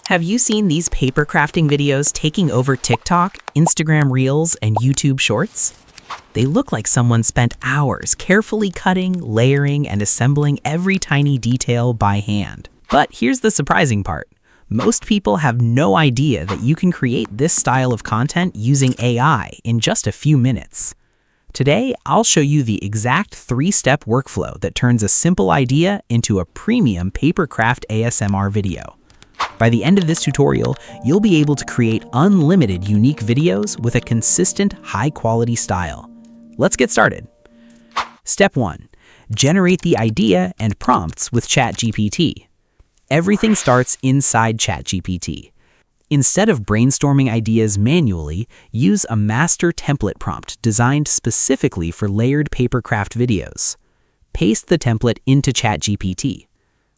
Have you seen these paper crafting videos taking over TikTok, Instagram Reels, and YouTube Shorts? They look like someone spent hours carefully cutting, layering, and assembling every tiny detail by hand. But here's the surprising part. Most people have no idea that you can create this style of content using AI in just a few minutes. Today, I'll show you the exact 3-step workflow that turns a simple idea into a premium paper craft ASMR video. By the end of this tutorial, you'll be able to create unlimited unique videos with a consistent, high-quality style. Let's get started. Step 1. Generate the idea and prompts with ChatGPT. Everything starts inside ChatGPT. Instead of brainstorming ideas manually, use a master template prompt designed specifically for layered paper craft videos. Paste the template into ChatGPT.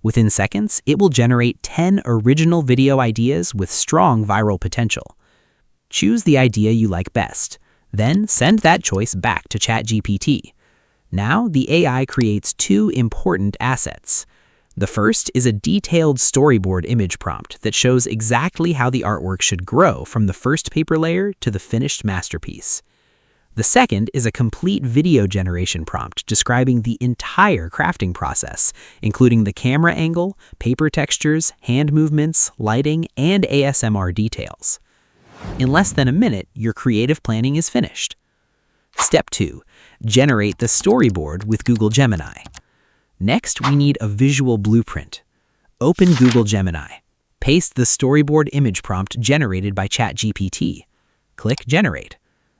Within seconds, it will generate 10 original video ideas with strong viral potential. Choose the idea you like best, then send that choice back to ChatGPT. Now, the AI creates 2 important assets. The first is a detailed storyboard image prompt that shows exactly how the artwork should grow from the first paper layer to the finished masterpiece. The second is a complete video generation prompt describing the entire crafting process, including the camera angle, paper textures, hand movements, lighting, and ASMR details. In less than a minute, your creative planning is finished. Step 2. Generate the storyboard with Google Gemini. Next, we need a visual blueprint. Open Google Gemini. Paste the storyboard image prompt generated by ChatGPT. Click Generate.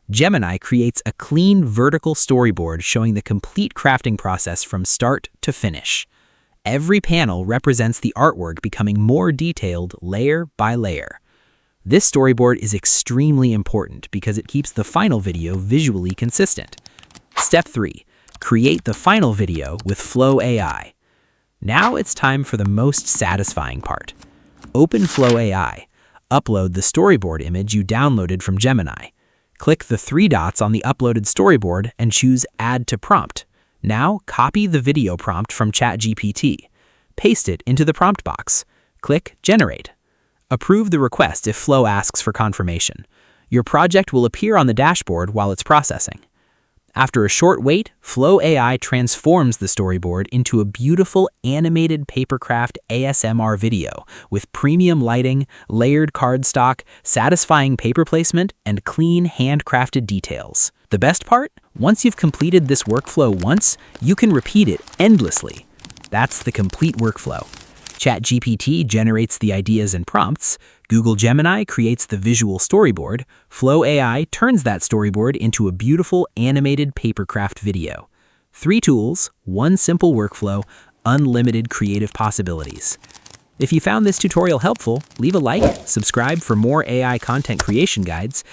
Gemini creates a clean vertical storyboard showing the complete crafting process from start to finish. Every panel represents the artwork becoming more detailed layer by layer. This storyboard is extremely important because it keeps the final video visually consistent. Step 3. Create the final video with Flow AI. Now it's time for the most satisfying part. Open Flow AI. Upload the storyboard image you downloaded from Gemini. Click the 3 dots on the uploaded storyboard and choose Add to Prompt. Now, copy the video prompt from ChatGPT. Paste it into the prompt box. Click Generate. Approve the request if Flow asks for confirmation. Your project will appear on the dashboard while it's processing. After a short wait, Flow AI transforms the storyboard into a beautiful animated papercraft ASMR video with premium lighting, layered cardstock, satisfying paper placement, and clean handcrafted details. The best part? Once you've completed this workflow once, you can repeat it endlessly. That's the complete workflow. ChatGPT generates the ideas and prompts, Google Gemini creates the visual storyboard, Flow AI turns that storyboard into a beautiful animated papercraft video. 3 tools, 1 simple workflow, unlimited creative possibilities. If you found this tutorial helpful, leave a like, subscribe for more AI content creation guides,